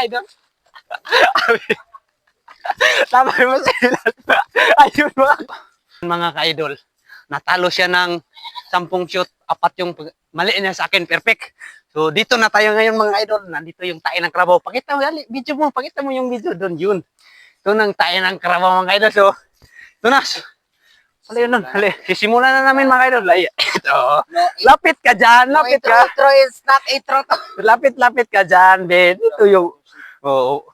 Idol. Tama mo sila. Ayun mga ka-idol. Natalo siya ng 10 shoot. 4 yung mali niya sa akin. Perfect. So, dito na tayo ngayon mga idol. Nandito yung tae ng karabaw. Pakita mo, dali. Video mo. Pakita mo yung video doon. Yun. Ito ng tae ng karabaw mga idol. So, ito na. Hali yun nun. Hali. Sisimulan na namin mga idol. Ito. Lapit ka dyan. Lapit ka. Intro is not intro to. Lapit ka dyan, Ben. Ito yung... Oo.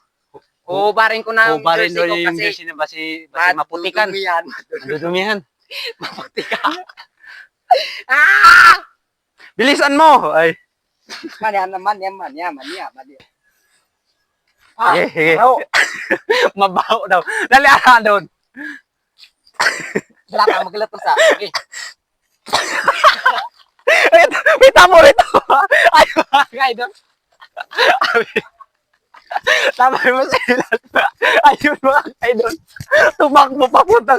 Ubarin ko na Oh, barin jersey doon ko yung kasi jersey na basi maputikan. Madudumihan. Maputikan. Ah! Bilisan mo. Ay. Manya. Sige. Mabaho daw. Dali ara doon. Wala ka maglato sa. Okay. May tamo rito. Ay, mga idol. Tama mo sila. Ayun mga idol. Tumakbo papunta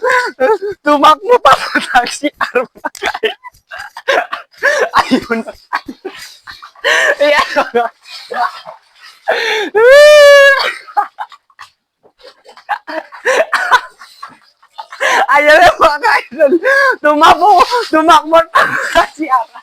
si Arma. Ayun. Ayan. Ayun na mga idol. Tumakbo si Arma.